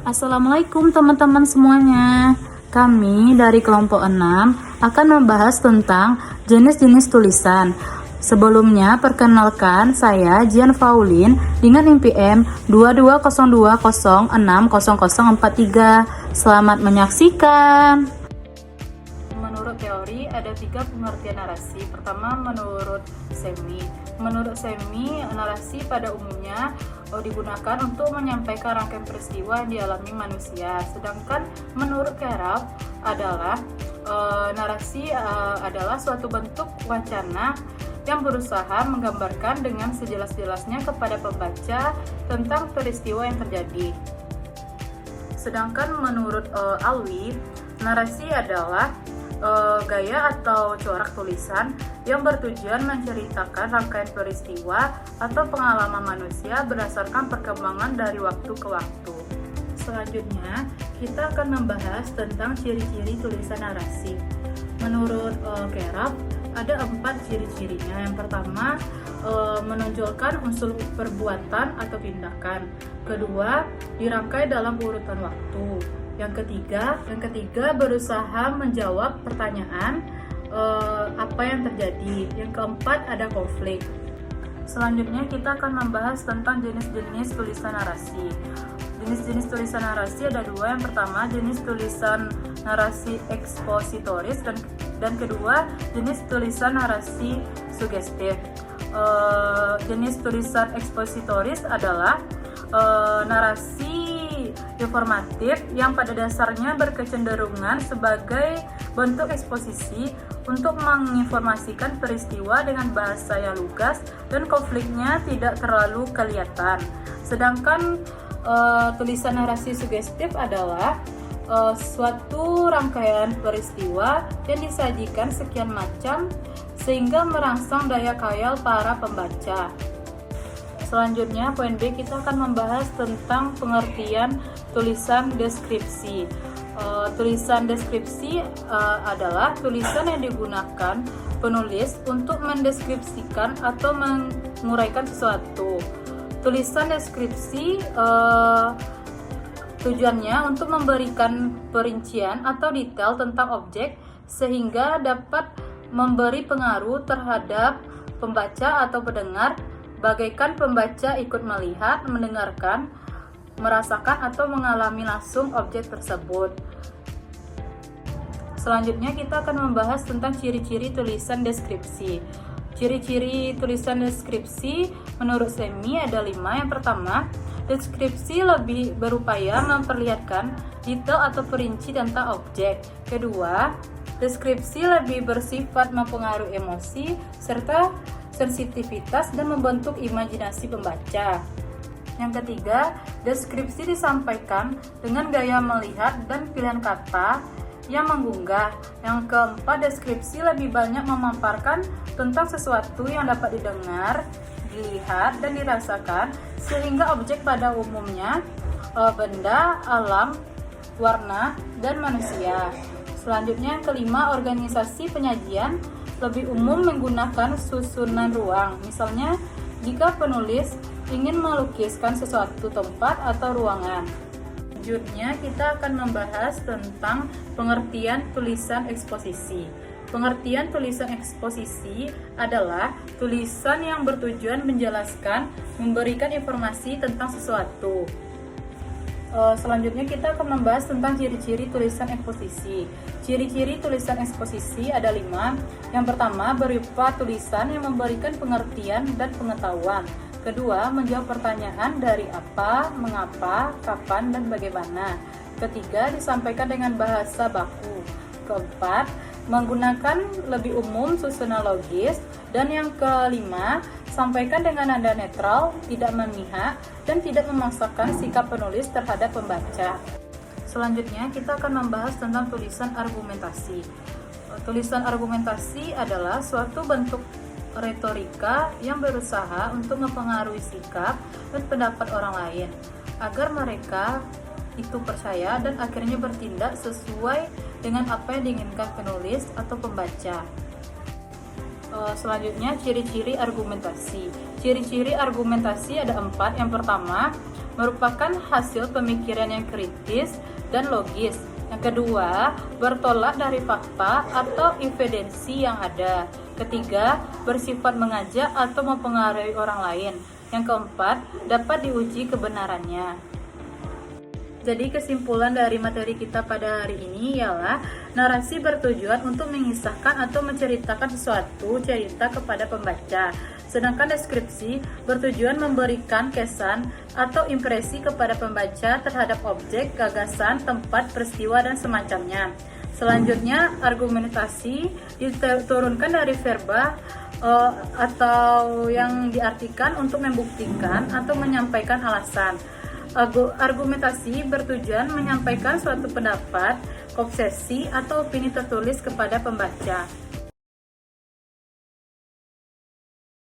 Assalamualaikum teman-teman semuanya. Kami dari kelompok 6 akan membahas tentang jenis-jenis tulisan. Sebelumnya, perkenalkan saya Jian Faulin dengan NPM 2202060043. Selamat menyaksikan. Menurut teori ada 3 pengertian narasi. Pertama, menurut Semi. Menurut Semi, narasi pada umumnya digunakan untuk menyampaikan rangkaian peristiwa yang dialami manusia. Sedangkan menurut Keraf adalah narasi adalah suatu bentuk wacana yang berusaha menggambarkan dengan sejelas-jelasnya kepada pembaca tentang peristiwa yang terjadi. Sedangkan menurut Alwi, narasi adalah gaya atau corak tulisan yang bertujuan menceritakan rangkaian peristiwa atau pengalaman manusia berdasarkan perkembangan dari waktu ke waktu. Selanjutnya, kita akan membahas tentang ciri-ciri tulisan narasi. Menurut Keraf, ada 4 ciri-cirinya. Yang pertama, menonjolkan unsur perbuatan atau tindakan. Kedua, dirangkai dalam urutan waktu. Yang ketiga berusaha menjawab pertanyaan apa yang terjadi. Yang keempat ada konflik. Selanjutnya kita akan membahas tentang jenis-jenis tulisan narasi. Jenis-jenis tulisan narasi ada 2. Yang pertama jenis tulisan narasi ekspositoris dan kedua jenis tulisan narasi sugestif. Jenis tulisan ekspositoris adalah narasi informatif yang pada dasarnya berkecenderungan sebagai bentuk eksposisi untuk menginformasikan peristiwa dengan bahasa yang lugas dan konfliknya tidak terlalu kelihatan. Sedangkan tulisan narasi sugestif adalah suatu rangkaian peristiwa yang disajikan sekian macam sehingga merangsang daya khayal para pembaca. Selanjutnya, poin B, kita akan membahas tentang pengertian tulisan deskripsi. Tulisan deskripsi adalah tulisan yang digunakan penulis untuk mendeskripsikan atau menguraikan sesuatu. Tulisan deskripsi tujuannya untuk memberikan perincian atau detail tentang objek sehingga dapat memberi pengaruh terhadap pembaca atau pendengar, bagaikan pembaca ikut melihat, mendengarkan, merasakan atau mengalami langsung objek tersebut. Selanjutnya kita akan membahas tentang ciri-ciri tulisan deskripsi. Ciri-ciri tulisan deskripsi menurut Semi ada 5. Yang pertama, deskripsi lebih berupaya memperlihatkan detail atau perinci tentang objek. Kedua, deskripsi lebih bersifat mempengaruhi emosi serta sensitivitas dan membentuk imajinasi pembaca. Yang ketiga, deskripsi disampaikan dengan gaya melihat dan pilihan kata yang menggugah. Yang keempat, deskripsi lebih banyak memaparkan tentang sesuatu yang dapat didengar, dilihat, dan dirasakan sehingga objek pada umumnya benda, alam, warna, dan manusia. Selanjutnya yang kelima, organisasi penyajian lebih umum menggunakan susunan ruang. Misalnya, jika penulis ingin melukiskan sesuatu tempat atau ruangan. Selanjutnya, kita akan membahas tentang pengertian tulisan eksposisi. Pengertian tulisan eksposisi adalah tulisan yang bertujuan menjelaskan, memberikan informasi tentang sesuatu. Selanjutnya kita akan membahas tentang ciri-ciri tulisan eksposisi. Ciri-ciri tulisan eksposisi ada 5. Yang pertama, berupa tulisan yang memberikan pengertian dan pengetahuan. Kedua, menjawab pertanyaan dari apa, mengapa, kapan, dan bagaimana. Ketiga, disampaikan dengan bahasa baku. Keempat, menggunakan lebih umum susunan logis. Dan yang kelima, sampaikan dengan nada netral, tidak memihak, dan tidak memaksakan sikap penulis terhadap pembaca. Selanjutnya, kita akan membahas tentang tulisan argumentasi. Tulisan argumentasi adalah suatu bentuk retorika yang berusaha untuk mempengaruhi sikap dan pendapat orang lain, agar mereka itu percaya dan akhirnya bertindak sesuai dengan apa yang diinginkan penulis atau pembaca. Selanjutnya, ciri-ciri argumentasi. Ciri-ciri argumentasi ada 4. Yang pertama, merupakan hasil pemikiran yang kritis dan logis. Yang kedua, bertolak dari fakta atau evidensi yang ada. Ketiga, bersifat mengajak atau mempengaruhi orang lain. Yang keempat, dapat diuji kebenarannya. Jadi kesimpulan dari materi kita pada hari ini ialah narasi bertujuan untuk mengisahkan atau menceritakan sesuatu cerita kepada pembaca. Sedangkan deskripsi bertujuan memberikan kesan atau impresi kepada pembaca terhadap objek, gagasan, tempat, peristiwa, dan semacamnya. Selanjutnya, argumentasi diturunkan dari verba atau yang diartikan untuk membuktikan atau menyampaikan alasan. Argumentasi bertujuan menyampaikan suatu pendapat, obsesi, atau opini tertulis kepada pembaca.